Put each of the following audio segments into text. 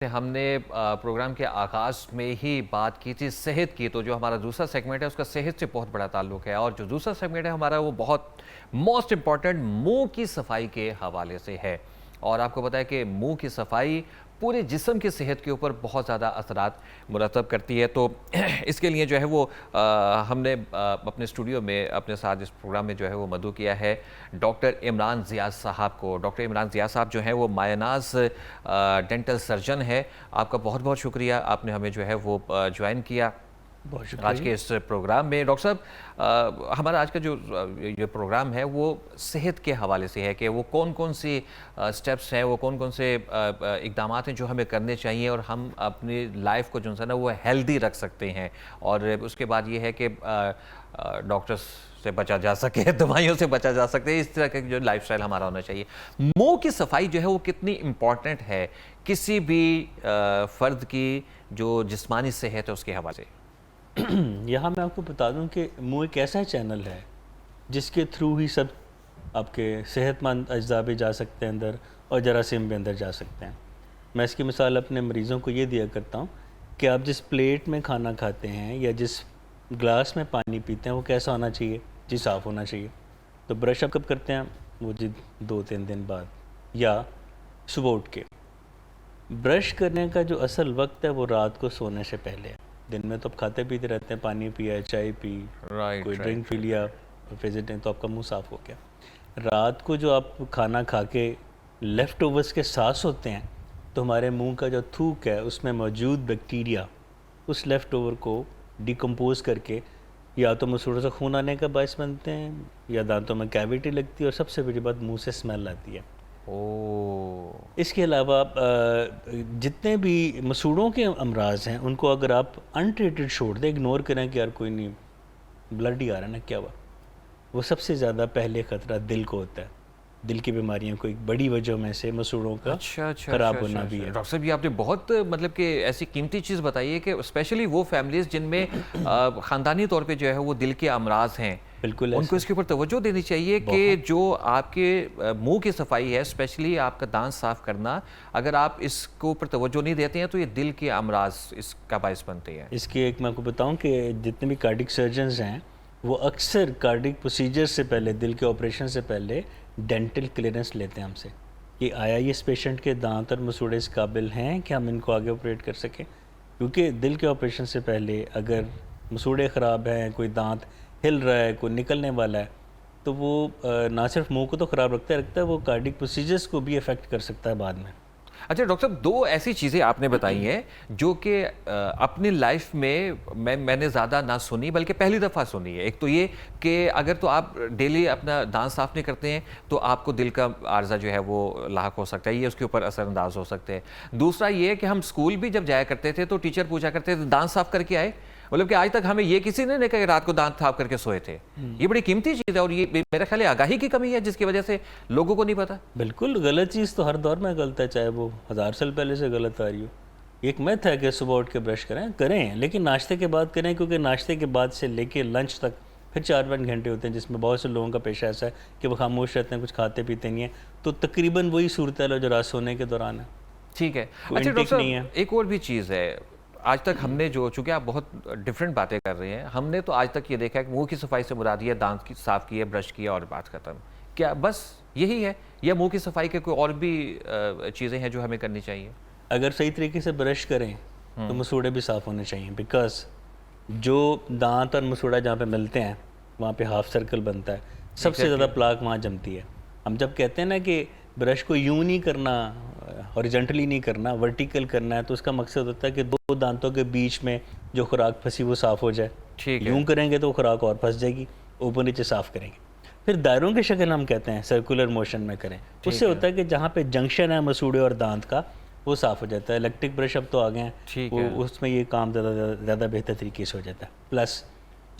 हमने प्रोग्राम के आगाज़ में ही बात की थी सेहत की, तो जो हमारा दूसरा सेगमेंट है उसका सेहत से बहुत बड़ा ताल्लुक है और जो दूसरा सेगमेंट है हमारा वो बहुत मोस्ट इम्पॉर्टेंट मुंह की सफाई के हवाले से है। और आपको पता है कि मुंह की सफाई पूरे जिस्म की सेहत के ऊपर बहुत ज़्यादा असरात मुरतब करती है। तो इसके लिए जो है वो हमने अपने स्टूडियो में अपने साथ इस प्रोग्राम में जो है वो मदऊ किया है डॉक्टर इमरान ज़ियाद साहब को। डॉक्टर इमरान ज़ियाद साहब जो हैं वो मायनाज़ डेंटल सर्जन है। आपका बहुत बहुत शुक्रिया, आपने हमें जो है वो ज्वाइन किया बहुत आज के शुक्रिया। इस प्रोग्राम में। डॉक्टर साहब, हमारा आज का जो ये प्रोग्राम है वो सेहत के हवाले से है कि वो कौन कौन सी स्टेप्स हैं, वो कौन कौन से इकदाम हैं जो हमें करने चाहिए और हम अपनी लाइफ को जो है ना वो हेल्दी रख सकते हैं। और उसके बाद ये है कि डॉक्टर्स से बचा जा सके, दवाइयों से बचा जा सके, इस तरह का जो लाइफस्टाइल हमारा होना चाहिए। मुंह की सफाई जो है वो कितनी इम्पॉर्टेंट है किसी भी फ़र्द की जो जिस्मानी सेहत है उसके हवाले से? यहाँ मैं आपको बता दूं कि मुंह एक ऐसा चैनल है जिसके थ्रू ही सब आपके सेहतमंद अज्जा भी जा सकते हैं अंदर और जरासीम भी अंदर जा सकते हैं। मैं इसकी मिसाल अपने मरीज़ों को ये दिया करता हूँ कि आप जिस प्लेट में खाना खाते हैं या जिस ग्लास में पानी पीते हैं वो कैसा होना चाहिए जी, साफ़ होना चाहिए। तो ब्रश आप कब करते हैं? वो जी 2-3 दिन बाद या सुबह उठ के। ब्रश करने का जो असल वक्त है वो रात को सोने से पहले है। दिन में तो आप खाते पीते रहते हैं, पानी पिया, चाय पी, कोई राइट ड्रिंक राइट पी लिया, विजिटिंग, तो आपका मुंह साफ़ हो गया। रात को जो आप खाना खा के लेफ़्ट ओवर्स के सांस होते हैं तो हमारे मुंह का जो थूक है उसमें मौजूद बैक्टीरिया उस लेफ़्ट ओवर को डिकम्पोज करके या तो मसूड़ों से खून आने का बायस बनते हैं या दांतों में कैविटी लगती है और सबसे बड़ी बात मुंह से स्मेल आती है। ओ। इसके अलावा जितने भी मसूड़ों के अमराज हैं उनको अगर आप अनट्रीटेड छोड़ दें, इग्नोर करें कि यार कोई नहीं, ब्लड ही आ रहा है ना, क्या हुआ, वो सबसे ज़्यादा पहले ख़तरा दिल को होता है। दिल की बीमारियों को एक बड़ी वजह में से मसूड़ों का अच्छा अच्छा अच्छा ख़राब अच्छा होना भी अच्छा, है। डॉक्टर साहब ये आपने बहुत मतलब कि ऐसी कीमती चीज़ बताई है कि स्पेशली वो फैमिलीज़ जिनमें ख़ानदानी तौर पे जो है वो दिल के अमराज हैं, बिल्कुल उनको ऐसा है। इसके ऊपर तवज्जो देनी चाहिए कि बहुत जो आपके मुंह की सफाई है, स्पेशली आपका दांत साफ़ करना, अगर आप इसके ऊपर तवज्जो नहीं देते हैं तो ये दिल के अमराज इसका बायस बनते हैं। इसकी एक मैं आपको बताऊं कि जितने भी कार्डिक सर्जन्स हैं वो अक्सर कार्डिक प्रोसीजर से पहले, दिल के ऑपरेशन से पहले डेंटल क्लियरेंस लेते हैं हमसे कि आया ये इस पेशेंट के दांत और मसूड़े इस काबिल हैं कि हम इनको आगे ऑपरेट कर सकें। क्योंकि दिल के ऑपरेशन से पहले अगर मसूड़े ख़राब हैं, कोई दांत हिल रहा है, कोई निकलने वाला है, तो वो ना सिर्फ मुंह को तो ख़राब रखता है, वो कार्डिक प्रोसीजर्स को भी अफेक्ट कर सकता है बाद में। अच्छा डॉक्टर साहब, दो ऐसी चीज़ें आपने बताई हैं जो कि अपनी लाइफ में मैंने ज़्यादा ना सुनी बल्कि पहली दफ़ा सुनी है। एक तो ये कि अगर तो आप डेली अपना दांत साफ़ नहीं करते हैं तो आपको दिल का आर्ज़ा जो है वो लाक हो सकता है, ये उसके ऊपर असरअंदाज हो सकते हैं। दूसरा ये है कि हम स्कूल भी जब जाया करते थे तो टीचर पूछा करते थे दांत साफ़ करके आए, मतलब कि आज तक हमें ये किसी ने नहीं कहा कि रात को दांत साफ करके सोए थे। ये बड़ी कीमती चीज़ है और ये मेरा ख्याल है आगाही की कमी है जिसकी वजह से लोगों को नहीं पता। बिल्कुल, गलत चीज़ तो हर दौर में गलत है, चाहे वो 1000 साल पहले से गलत आ रही हो। एक मिथ है कि सुबह उठ के ब्रश करें लेकिन नाश्ते के बाद करें, क्योंकि नाश्ते के बाद से लेके लंच तक फिर 4-5 घंटे होते हैं जिसमें बहुत से लोगों का पेशा ऐसा है कि वो खामोश रहते हैं, कुछ खाते पीते नहीं हैं। तो तकरीबन वही सूरत है जो रात सोने के दौरान है, ठीक है। कोई अच्छा डॉक्टर इनटेक नहीं है। साहब, एक और भी चीज़ है, आज तक हमने जो, चूँकि आप बहुत डिफरेंट बातें कर रहे हैं, हमने तो आज तक ये देखा है कि मुँह की सफाई से मुराद ये दांत की साफ़ किए, ब्रश किया और बात ख़त्म। क्या बस यही है या मुँह की सफाई के कोई और भी चीज़ें हैं जो हमें करनी चाहिए? अगर सही तरीके से ब्रश करें तो मसूड़े भी साफ़ होने चाहिए, बिकॉज जो दांत और मसूड़ा जहाँ पे मिलते हैं वहाँ पे हाफ सर्कल बनता है, सबसे ज़्यादा एग्जैक्टली। प्लाक वहाँ जमती है। हम जब कहते हैं ना कि ब्रश को यूं नहीं करना, हॉरिजॉन्टली नहीं करना, वर्टिकल करना है, तो उसका मकसद होता है कि दो दांतों के बीच में जो खुराक फंसी वो साफ़ हो जाए। ठीक है। यूं करेंगे तो खुराक और फंस जाएगी, ऊपर नीचे साफ़ करेंगे। फिर दायरों की शक्ल हम कहते हैं सर्कुलर मोशन में करें, उससे ठीक है। होता है कि जहाँ पे जंक्शन है मसूड़े और दांत का वो साफ़ हो जाता है। इलेक्ट्रिक ब्रश अब तो आ गए हैं, ठीक वो है। उसमें ये काम ज़्यादा बेहतर तरीके से हो जाता है। प्लस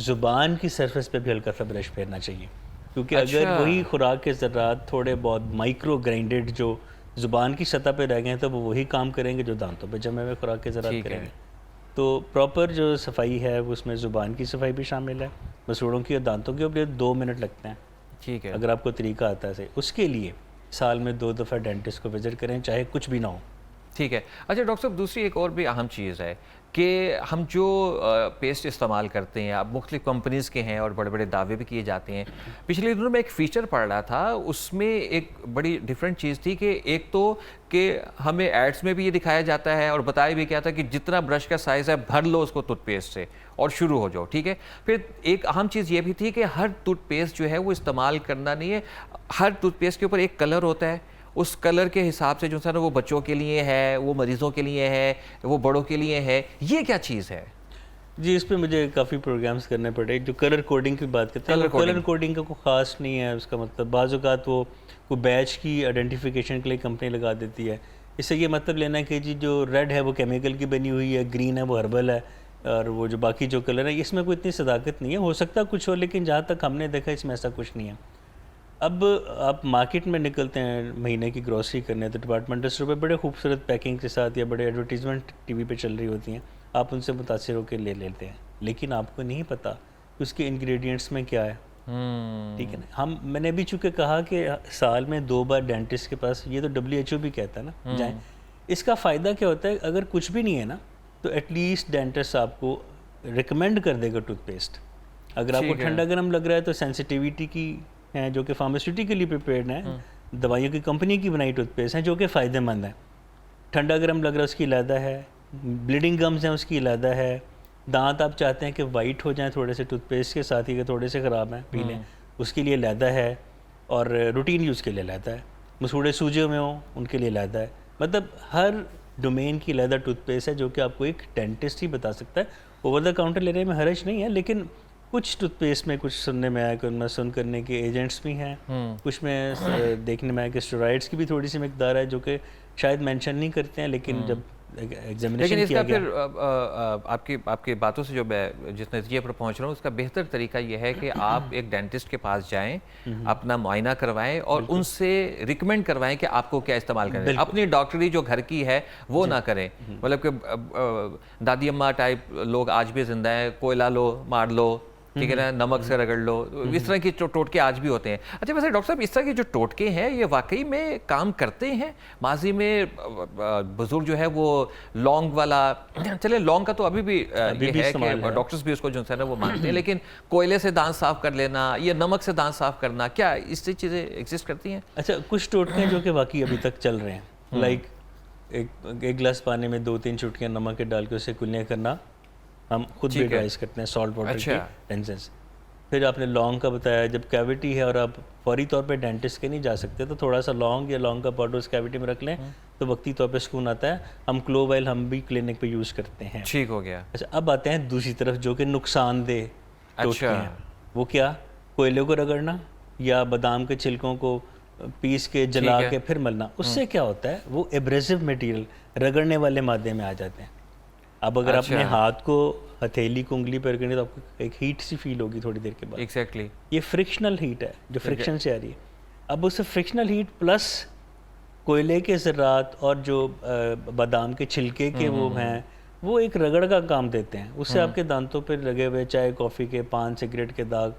ज़ुबान की सरफेस पे भी हल्का सा ब्रश फेरना चाहिए, क्योंकि अगर अच्छा। वही खुराक के ज़रात थोड़े बहुत माइक्रो ग्राइंडेड जो ज़ुबान की सतह पे रह गए हैं तो वो वही काम करेंगे जो दांतों पे जमे हुए खुराक के ज़रात ठीक है। करेंगे। तो प्रॉपर जो सफाई है वो उसमें ज़ुबान की सफाई भी शामिल है, मसूड़ों की और दांतों के ऊपर 2 मिनट लगते हैं ठीक है। अगर आपको तरीका आता है। उसके लिए साल में 2 दफ़ा डेंटिस्ट को विज़िट करें, चाहे कुछ भी ना हो। ठीक है। अच्छा डॉक्टर साहब, दूसरी एक और भी अहम चीज़ है कि हम जो पेस्ट इस्तेमाल करते हैं, अब मुख्तलिफ़ कंपनीज़ के हैं और बड़े-बड़े दावे भी किए जाते हैं। पिछले दिनों में एक फ़ीचर पढ़ रहा था, उसमें एक बड़ी डिफरेंट चीज़ थी कि एक तो कि हमें एड्स में भी ये दिखाया जाता है और बताया भी गया था कि जितना ब्रश का साइज़ है भर लो उसको टूथपेस्ट से और शुरू हो जाओ, ठीक है। फिर एक अहम चीज़ ये भी थी कि हर टूथपेस्ट जो है वो इस्तेमाल करना नहीं है, हर टूथपेस्ट के ऊपर एक कलर होता है, उस कलर के हिसाब से जो है ना वो बच्चों के लिए है, वो मरीज़ों के लिए है, वो बड़ों के लिए है, ये क्या चीज़ है? जी, इस पे मुझे काफ़ी प्रोग्राम्स करने पड़े। जो कलर कोडिंग की बात करते हैं, कलर कोडिंग का कोई ख़ास नहीं है उसका मतलब। बाज़ औक़ात वो कोई बैच की आइडेंटिफिकेशन के लिए कंपनी लगा देती है। इससे ये मतलब लेना है कि जी जो रेड है वो केमिकल की बनी हुई है, ग्रीन है वो हर्बल है, और वो जो बाकी जो कलर है इसमें कोई इतनी सदाकत नहीं है। हो सकता है कुछ हो, लेकिन जहाँ तक हमने देखा इसमें ऐसा कुछ नहीं है। अब आप मार्केट में निकलते हैं महीने की ग्रॉसरी करने, तो डिपार्टमेंटल स्टोर पे बड़े खूबसूरत पैकिंग के साथ या बड़े एडवर्टीजमेंट टीवी पे चल रही होती हैं, आप उनसे मुतासिर होकर ले लेते हैं, लेकिन आपको नहीं पता कि उसके इंग्रेडिएंट्स में क्या है। ठीक है ना। मैंने भी चूँकि कहा कि साल में 2 बार डेंटिस्ट के पास, ये तो WHO भी कहता है ना, जाएँ। इसका फ़ायदा क्या होता है, अगर कुछ भी नहीं है ना, तो एटलीस्ट डेंटिस्ट आपको रिकमेंड कर देगा टूथपेस्ट। अगर आपको ठंडा गर्म लग रहा है तो सेंसिटिविटी की हैं जो कि फार्मास्यूटिकली प्रिपेयर्ड हैं, दवाइयों की कंपनी की बनाई टूथपेस्ट हैं जो कि फ़ायदेमंद है। ठंडा गर्म लग रहा है उसकी अलहदा है, ब्लीडिंग गम्स हैं उसकी अलहदा है, दांत आप चाहते हैं कि वाइट हो जाएं थोड़े से टूथपेस्ट के साथ ही, कि थोड़े से ख़राब हैं पी लें, उसके लिए अलहदा है, और रूटीन यूज़ के लिए अलहदा है। मसूड़े सूजे में हो उनके लिए अलहदा है। मतलब हर डोमेन की अलहदा टूथपेस्ट है जो कि आपको एक डेंटिस्ट ही बता सकता है। ओवर द काउंटर लेने में हर्ज नहीं है, लेकिन कुछ टूथपेस्ट में कुछ सुनने में आया कि उनमें सुन करने के एजेंट्स भी हैं, कुछ में देखने में आया कि स्टेरॉइड्स की भी थोड़ी सी मकदार है जो कि शायद मेंशन नहीं करते हैं, लेकिन जब एग्जामिनेशन लेकिन इसका किया गया, फिर आपकी बातों से जो मैं जिस नतीजे पर पहुंच रहा हूँ, उसका बेहतर तरीका यह है कि आप एक डेंटिस्ट के पास जाएं, अपना मुआयना करवाएं और उनसे रिकमेंड करवाएं कि आपको क्या इस्तेमाल करना है। अपनी डॉक्टरी जो घर की है वो ना करें। मतलब कि दादी अम्मा टाइप लोग आज भी जिंदा हैं, कोयला लो मार लो, ठीक है ना, नमक से रगड़ लो, इस तरह के टोटके आज भी होते हैं। अच्छा वैसे डॉक्टर साहब, इस तरह के जो टोटके हैं ये वाकई में काम करते हैं? माजी में बुजुर्ग जो है वो लौंग वाला, चले लौंग का तो अभी भी ये है कि डॉक्टर्स भी उसको जो है ना वो मानते हैं, लेकिन कोयले से दांत साफ कर लेना या नमक से दांत साफ करना, क्या इससे चीज़ें एग्जिस्ट करती हैं? अच्छा कुछ टोटके हैं जो कि वाकई अभी तक चल रहे हैं। लाइक एक गिलास पानी में 2-3 चुटकियाँ नमक के डाल के उसे कुल्लियाँ करना, हम खुद भी एडवाइस करते हैं सॉल्ट वाटर के टेंसेंस। फिर आपने लौंग का बताया, जब कैविटी है और आप फौरी तौर पे डेंटिस्ट के नहीं जा सकते तो थोड़ा सा लौंग या लौंग का पाउडर उस कैविटी में रख लें तो वक्ती तौर पे सुकून आता है। हम क्लोव ऑयल हम भी क्लिनिक पे यूज़ करते हैं। ठीक हो गया। अच्छा अब आते हैं दूसरी तरफ जो कि नुकसानदेह टोटके हैं। वो क्या, कोयले को रगड़ना या बादाम के छिलकों को पीस के जला के फिर मलना, उससे क्या होता है वो एब्रेसिव मटेरियल रगड़ने वाले मादे में आ जाते हैं। अब अगर अपने हाथ को हथेली को उंगली पर रगड़ेंगे तो आपको एक हीट सी फील होगी थोड़ी देर के बाद। एग्जैक्टली ये फ्रिक्शनल हीट है जो फ्रिक्शन से आ रही है। अब उस फ्रिक्शनल हीट प्लस कोयले के ज़रात और जो बादाम के छिलके के वो हैं, वो एक रगड़ का काम देते हैं। उससे आपके दांतों पर लगे हुए चाय कॉफ़ी के पान सिगरेट के दाग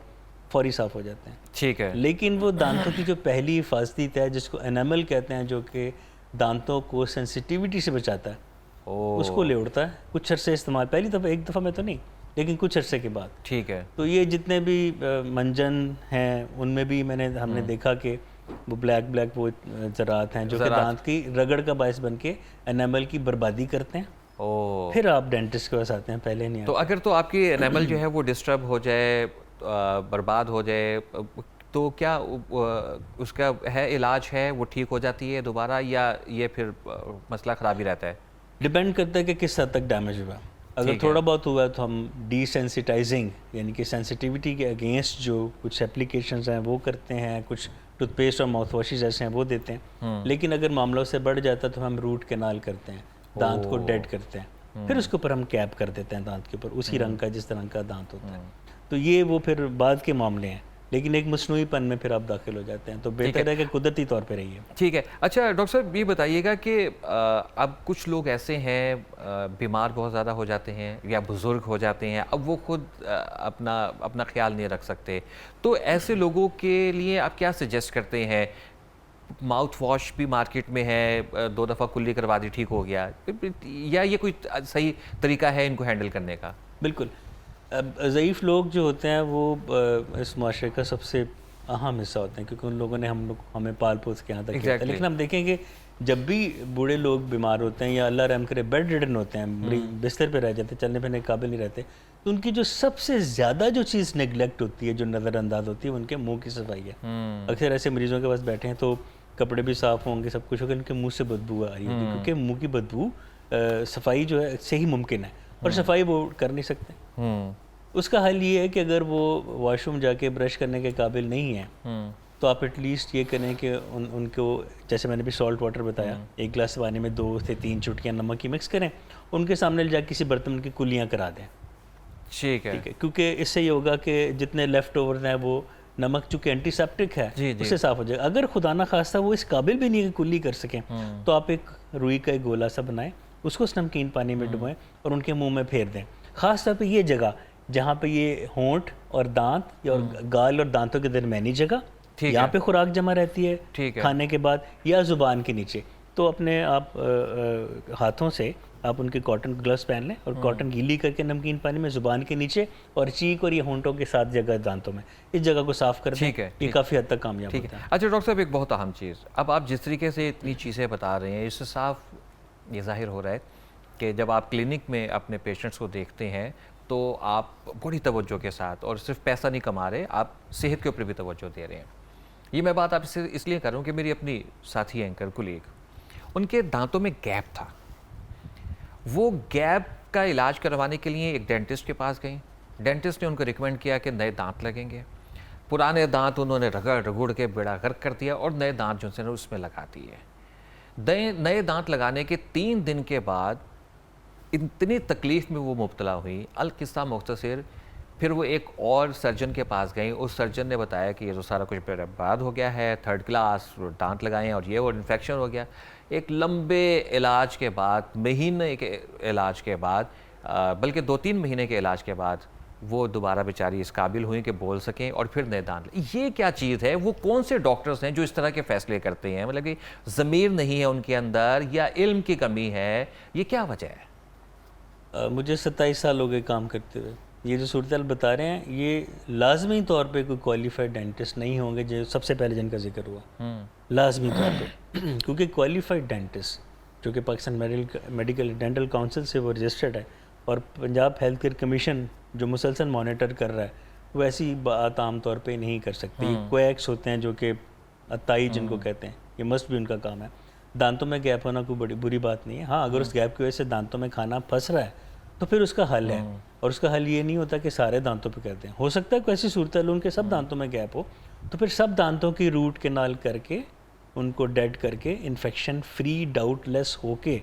फौरी साफ़ हो जाते हैं। ठीक है। लेकिन वो दांतों की जो पहली हिफाजती तय जिसको एनामल कहते हैं, जो कि दांतों को सेंसिटिविटी से बचाता है, उसको ले उड़ता है कुछ अरसे इस्तेमाल, पहली दफ़ा एक दफ़ा में तो नहीं, लेकिन कुछ अरसे के बाद। ठीक है। तो ये जितने भी मंजन हैं उनमें भी हमने देखा कि वो ब्लैक वो ज़रात हैं जो कि दांत की रगड़ का बायस बन के एनामल की बर्बादी करते हैं। फिर आप डेंटिस्ट के पास आते हैं, पहले नहीं। तो अगर तो आपकी एनामल जो है वो डिस्टर्ब हो जाए, बर्बाद हो जाए, तो क्या उसका है इलाज है, वो ठीक हो जाती है दोबारा या ये फिर मसला ख़राब ही रहता है? डिपेंड करता है कि किस हद तक डैमेज हुआ। अगर थोड़ा बहुत हुआ है तो हम डिसेंसिटाइजिंग यानी कि सेंसिटिविटी के अगेंस्ट जो कुछ एप्लीकेशंस हैं वो करते हैं, कुछ टूथपेस्ट और माउथ वॉशेज ऐसे हैं वो देते हैं। लेकिन अगर मामला उससे बढ़ जाता है तो हम रूट कैनाल करते हैं, दांत को डेड करते हैं, फिर उसके ऊपर हम कैप कर देते हैं दांत के ऊपर, उसी रंग का जिस रंग का दांत होता है। तो ये वो फिर बाद के मामले हैं, लेकिन एक मसनूईपन में फिर आप दाखिल हो जाते हैं, तो बेहतर है कि कुदरती तौर पे रहिए। ठीक है। अच्छा डॉक्टर साहब ये बताइएगा कि अब कुछ लोग ऐसे हैं बीमार बहुत ज़्यादा हो जाते हैं या बुज़ुर्ग हो जाते हैं, अब वो खुद अपना ख्याल नहीं रख सकते, तो ऐसे लोगों के लिए आप क्या सजेस्ट करते हैं? माउथ वॉश भी मार्केट में है, 2 दफ़ा कुल्ली करवा दी ठीक हो गया, या ये कोई सही तरीका है इनको हैंडल करने का? बिल्कुल। अब ज़ईफ़ लोग जो होते हैं वो इस माशरे का सबसे अहम हिस्सा होते हैं, क्योंकि उन लोगों ने हमें पाल पोस के यहाँ तक किया था। लेकिन हम देखें कि जब भी बूढ़े लोग बीमार होते हैं या अल्लाह रहम करे बेड रिडन होते हैं, बिस्तर पे रह जाते हैं, चलने फिरने के काबिल नहीं रहते, तो उनकी जो सबसे ज़्यादा जो चीज़ नेगलेक्ट होती है, जो नज़रअंदाज होती है, उनके मुंह की सफाई है। अक्सर ऐसे मरीज़ों के पास बैठे हैं तो कपड़े भी साफ़ होंगे, सब कुछ होगा, उनके मुँह से बदबू आ रही होगी, क्योंकि मुँह की बदबू सफाई जो है से ही मुमकिन है, और सफाई वो कर नहीं सकते। उसका हल ये है कि अगर वो वॉशरूम जाके ब्रश करने के काबिल नहीं है, तो आप एटलीस्ट ये करें कि उनको, जैसे मैंने भी सॉल्ट वाटर बताया, 1 गिलास पानी में 2 से 3 चुटकियाँ नमक की मिक्स करें, उनके सामने ले जाके किसी बर्तन की कुल्लियाँ करा दें। ठीक है, क्योंकि इससे ये होगा कि जितने लेफ़्ट ओवर हैं वो नमक चूँकि एंटीसेप्टिक है उससे साफ़ हो जाएगा। अगर खुदा ना खास्ता वो इस काबिल भी नहीं है कि कुल्ली कर सकें, तो आप एक रुई का एक गोला सा बनाएं, उसको नमकीन पानी में डुबोएं और उनके मुँह में फेर दें। ख़ास तौर पर ये जगह जहाँ पे ये होंठ और दांत या और गाल और दांतों के दरमियानी जगह, यहाँ पे खुराक जमा रहती है खाने के बाद, या ज़ुबान के नीचे, तो अपने आप हाथों से आप उनके कॉटन ग्लव्स पहन लें और कॉटन गीली करके नमकीन पानी में ज़ुबान के नीचे और चीक और ये होंठों के साथ जगह दांतों में, इस जगह को साफ़ कर दें। ये काफ़ी हद तक कामयाब होता है। अच्छा डॉक्टर साहब, एक बहुत अहम चीज़, अब आप जिस तरीके से इतनी चीज़ें बता रहे हैं, इससे साफ ये ज़ाहिर हो रहा है कि जब आप क्लिनिक में अपने पेशेंट्स को देखते हैं तो आप बड़ी तवज्जो के साथ, और सिर्फ पैसा नहीं कमा रहे, आप सेहत के ऊपर भी तवज्जो दे रहे हैं। ये मैं बात आपसे इसलिए कर रहा हूँ कि मेरी अपनी साथी एंकर कुलीग, उनके दांतों में गैप था, वो गैप का इलाज करवाने के लिए एक डेंटिस्ट के पास गई। डेंटिस्ट ने उनको रिकमेंड किया कि नए दांत लगेंगे। पुराने दांत उन्होंने रगड़ रगुड़ के बेड़ा गर्क कर दिया और नए दांत जो है उसमें लगा दिए। नए दांत लगाने के 3 दिन के बाद इतनी तकलीफ़ में वो मुब्तला हुई, अल किस्सा मुख्तसर, फिर वो एक और सर्जन के पास गई। उस सर्जन ने बताया कि ये तो सारा कुछ बर्बाद हो गया है, 3rd क्लास दांत लगाए और ये वो इन्फेक्शन हो गया। एक लंबे इलाज के बाद, महीने के इलाज के बाद, बल्कि 2-3 महीने के इलाज के बाद, वो दोबारा बेचारी इस काबिल हुई कि बोल सकें और फिर नए दांत। ये क्या चीज़ है? वो कौन से डॉक्टर्स हैं जो इस तरह के फ़ैसले करते हैं? मतलब कि ज़मीर नहीं है उनके अंदर या इल्म की कमी है, ये क्या वजह है? मुझे 27 साल हो गए काम करते हुए। ये जो सूरत बता रहे हैं, ये लाजमी तौर पे कोई क्वालिफाइड डेंटिस्ट नहीं होंगे, जो सबसे पहले जिनका जिक्र हुआ, लाजमी तौर पे क्योंकि क्वालिफाइड डेंटिस्ट जो कि पाकिस्तान मेडिकल डेंटल काउंसिल से वो रजिस्टर्ड है, और पंजाब हेल्थ केयर कमीशन जो मुसलसल मॉनिटर कर रहा है, वो ऐसी बात आम तौर पे नहीं कर सकती। क्वैक्स होते हैं जो कि अताई जिनको कहते हैं, ये मस्ट भी उनका काम है। दांतों में गैप होना कोई बड़ी बुरी बात नहीं है। हाँ, अगर उस गैप की वजह से दांतों में खाना फंस रहा है तो फिर उसका हल है, और उसका हल ये नहीं होता कि सारे दांतों पे कहते हैं। हो सकता है कोई ऐसी सूरत है उनके सब दांतों में गैप हो, तो फिर सब दांतों की रूट केनाल करके उनको डेड करके इन्फेक्शन फ्री डाउटलेस होके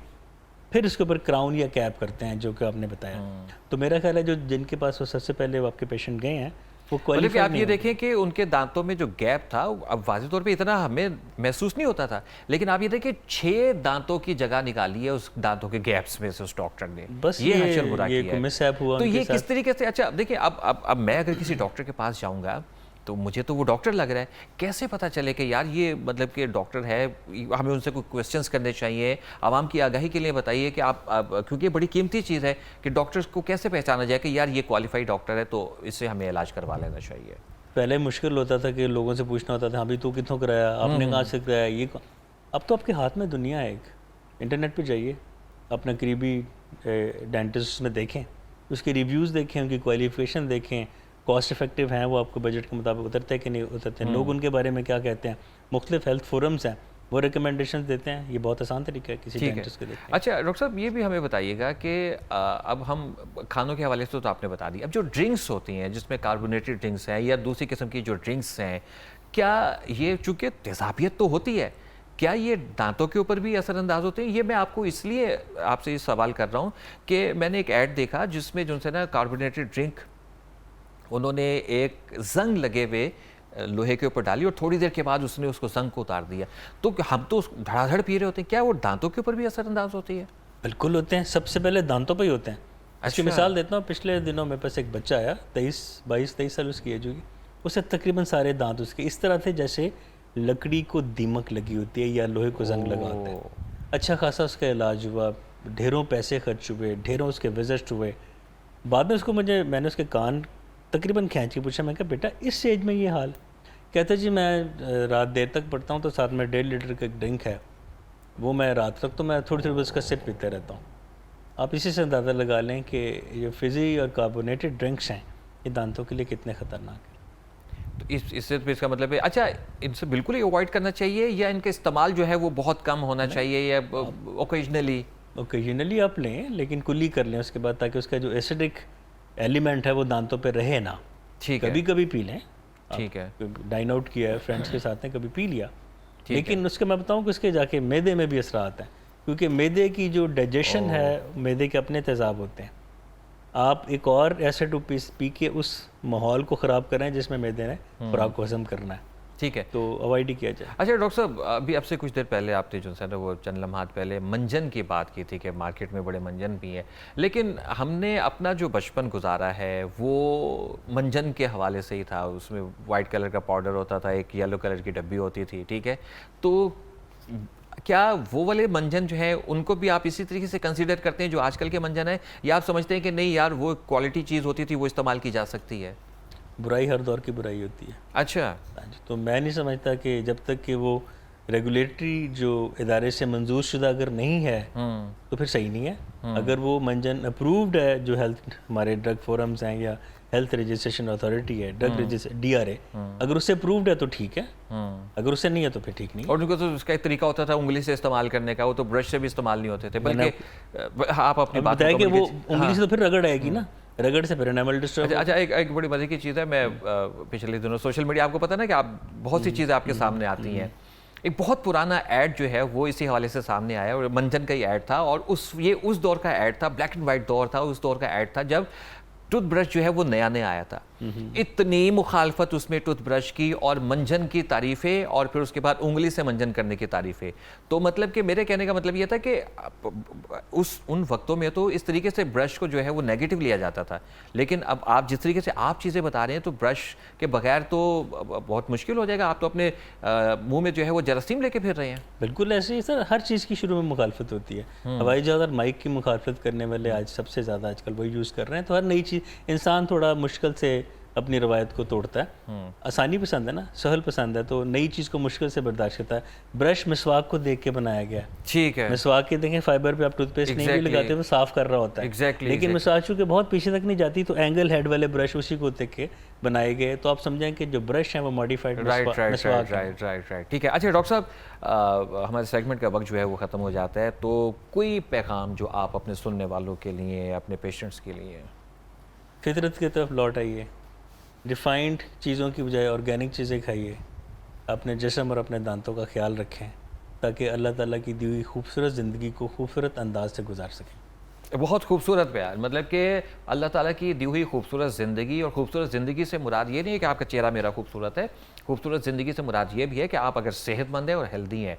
फिर उसके ऊपर क्राउन या कैप करते हैं, जो कि आपने बताया। तो मेरा ख्याल है जो जिनके पास वो सबसे पहले आपके पेशेंट गए हैं वो क्वालिफाइड। आप ये देखें कि उनके दांतों में जो गैप था, अब वाज़ेह तौर पे इतना हमें महसूस नहीं होता था, लेकिन आप ये देखिए 6 दांतों की जगह निकाली है उस दांतों के गैप्स में से उस डॉक्टर ने। बस ये तो ये किस तरीके से, अच्छा देखिए, अब मैं अगर किसी डॉक्टर के पास जाऊंगा तो मुझे तो वो डॉक्टर लग रहा है, कैसे पता चले कि यार ये मतलब कि डॉक्टर है? हमें उनसे कोई क्वेश्चंस करने चाहिए। आवाम की आगाही के लिए बताइए कि आप क्योंकि ये बड़ी कीमती चीज़ है कि डॉक्टर्स को कैसे पहचाना जाए कि यार ये क्वालिफाइड डॉक्टर है तो इससे हमें इलाज करवा लेना चाहिए। पहले मुश्किल होता था कि लोगों से पूछना होता था, हाँ भाई तू कितों कराया, आपने कहाँ से कराया, ये अब तो आपके हाथ में दुनिया है। एक इंटरनेट पर जाइए, अपना करीबी डेंटिस्ट में देखें, उसके रिव्यूज़ देखें, उनकी क्वालिफिकेशन देखें, कॉस्ट इफेक्टिव हैं वो, आपको बजट के मुताबिक उतरते हैं कि नहीं उतरते हैं, लोग उनके बारे में क्या कहते हैं, मुख्तलिफ हेल्थ फोरम्स हैं वो रिकमेंडेशन देते हैं। ये बहुत आसान तरीका है किसी डेंटिस्ट के लिए। अच्छा डॉक्टर साहब, ये भी हमें बताइएगा कि अब हम खानों के हवाले से तो आपने बता दी, अब जो ड्रिंक्स होती हैं जिसमें कार्बोनेटेड ड्रिंक्स हैं या दूसरी किस्म की जो ड्रिंक्स हैं, क्या ये चूँकि तेज़ाबियत तो होती है, क्या ये दांतों के ऊपर भी असरअंदाज होते हैं? ये मैं आपको इसलिए आपसे ये सवाल कर रहा हूँ कि मैंने एक ऐड देखा जिसमें जो है ना कार्बोनेटेड ड्रिंक उन्होंने एक जंग लगे हुए लोहे के ऊपर डाली और थोड़ी देर के बाद उसने उसको जंग को उतार दिया। तो हम तो धड़ाधड़ पी रहे होते हैं, क्या वो दांतों के ऊपर भी असरअंदाज होती है? बिल्कुल होते हैं, सबसे पहले दांतों पे ही होते हैं। अच्छी मिसाल देता हूँ, पिछले दिनों मेरे पास एक बच्चा आया, 22-23 साल उसकी एज होगी, उसे तकरीबन सारे दांत उसके इस तरह थे जैसे लकड़ी को दीमक लगी होती है या लोहे को जंग लगा होता है। अच्छा खासा उसका इलाज हुआ, ढेरों पैसे खर्च हुए, ढेरों उसके विजिट हुए। बाद में उसको मैंने उसके कान तकरीबन खींच के पूछा, मैं कहा बेटा इस एज में ये हाल? कहता जी मैं रात देर तक पढ़ता हूँ तो साथ में 1.5 लीटर का एक ड्रिंक है, वो मैं रात तक तो मैं थोड़ी थोड़ी उसका सिप पीते रहता हूँ। आप इसी से अंदाज़ा लगा लें कि ये फिज़ी और कार्बोनेटेड ड्रिंक्स हैं ये दांतों के लिए कितने ख़तरनाक हैं। तो इससे तो इसका मतलब है, अच्छा इनसे बिल्कुल ही अवॉइड करना चाहिए या इनका इस्तेमाल जो है वो बहुत कम होना चाहिए या ओकेजनली आप लें लेकिन कुल्ली कर लें उसके बाद, ताकि उसका जो एसिडिक एलिमेंट है वो दांतों पे रहे ना। ठीक है, कभी कभी पी लें, ठीक है, डाइन आउट किया है फ्रेंड्स के साथ में, कभी पी लिया, लेकिन उसके मैं बताऊं कि उसके जाके मैदे में भी असरात हैं, क्योंकि मैदे की जो डाइजेशन है, मैदे के अपने तेज़ाब होते हैं। आप एक और एसिड पी के उस माहौल को ख़राब करें जिसमें मैदे ने खुराक को हज़म करना है, ठीक है, तो अवॉइड ही किया जाए। अच्छा डॉक्टर साहब, अभी आपसे कुछ देर पहले आपने जो है ना वो चंद लम्हात पहले मंजन की बात की थी कि मार्केट में बड़े मंजन भी हैं, लेकिन हमने अपना जो बचपन गुजारा है वो मंजन के हवाले से ही था। उसमें वाइट कलर का पाउडर होता था, एक येलो कलर की डब्बी होती थी, ठीक है। तो क्या वो वाले मंजन जो है उनको भी आप इसी तरीके से कंसीडर करते हैं जो आजकल के मंजन है, या आप समझते हैं कि नहीं यार वो क्वालिटी चीज़ होती थी वो इस्तेमाल की जा सकती है? बुराई हर दौर की बुराई होती है। अच्छा, हाँ जी, तो मैं नहीं समझता कि जब तक कि वो रेगुलेटरी जो इदारे से मंजूर शुदा अगर नहीं है तो फिर सही नहीं है। अगर वो मंजन अप्रूव्ड है, जो हेल्थ हमारे ड्रग फोरम्स हैं या हेल्थ रजिस्ट्रेशन अथॉरिटी है, ड्रग DRA, अगर उससे अप्रूव्ड है तो ठीक है, अगर उससे नहीं है तो फिर ठीक नहीं है। और उनको तो उसका एक तरीका होता था उंगली से इस्तेमाल करने का, वो तो ब्रश से भी इस्तेमाल नहीं होते थे, बल्कि आप अपनी बात बताया कि वो उंगली से तो फिर रगड़ आएगी ना, रगड़ से फिर एनामल डिस्टर्ब। अच्छा, एक बड़ी मजे की चीज़ है, मैं पिछले दिनों सोशल मीडिया, आपको पता ना कि आप बहुत सी चीज़ें आपके सामने आती हैं। एक बहुत पुराना ऐड जो है वो इसी हवाले से सामने आया, और मंजन का ही ऐड था, और ये उस दौर का ऐड था, ब्लैक एंड वाइट दौर था, उस दौर का ऐड था जब टूथब्रश जो है वो नया नया आया था। इतनी मुखालफत उसमें टूथब्रश की और मंजन की तारीफ़ें, और फिर उसके बाद उंगली से मंजन करने की तारीफ़ें। तो मतलब कि मेरे कहने का मतलब ये था कि उन वक्तों में तो इस तरीके से ब्रश को जो है वो नेगेटिव लिया जाता था, लेकिन अब आप जिस तरीके से आप चीज़ें बता रहे हैं तो ब्रश के बगैर तो बहुत मुश्किल हो जाएगा। आप तो अपने मुँह में जो है वो जरासीम लेके फिर रहे हैं। बिल्कुल ऐसे ही सर, हर चीज़ की शुरू में मुखालफत होती है। हवाई जहाज़ और माइक की मुखालफत करने वाले आज सबसे ज़्यादा आजकल वही यूज़ कर रहे हैं। तो हर नई चीज़, इंसान थोड़ा मुश्किल से अपनी रवायत को तोड़ता है। आसानी पसंद है ना, सहल पसंद है, तो नई चीज़ को मुश्किल से बर्दाश्त करता है। ब्रश मिसवाक को देख के बनाया गया है, ठीक है। मिसवाक के देखें फाइबर पे आप टूथपेस्ट नहीं भी लगाते, वो साफ कर रहा होता है। लेकिन मिसवाक चूँकि बहुत पीछे तक नहीं जाती, तो एंगल हेड वाले ब्रश उसी को देख के बनाए गए। तो आप समझें कि जो ब्रश है वो मॉडिफाइड मिसवाक है। राइट, ठीक है। अच्छा डॉक्टर साहब, हमारे सेगमेंट का वक्त जो है वो ख़त्म हो जाता है, तो कोई पैगाम जो आप अपने सुनने वालों के लिए, अपने पेशेंट्स के लिए? फितरत की तरफ लौट आइए, रिफाइंड चीज़ों की बजाय ऑर्गेनिक चीज़ें खाइए, अपने जिस्म और अपने दांतों का ख्याल रखें, ताकि अल्लाह ताला की दी हुई खूबसूरत ज़िंदगी को खूबसूरत अंदाज से गुजार सकें। बहुत खूबसूरत बयान, मतलब कि अल्लाह ताला की दी हुई खूबसूरत ज़िंदगी, और खूबसूरत ज़िंदगी से मुराद ये नहीं है कि आपका चेहरा मेरा खूबसूरत है। खूबसूरत ज़िंदगी से मुराद ये भी है कि आप अगर सेहतमंद हैं और हेल्दी हैं,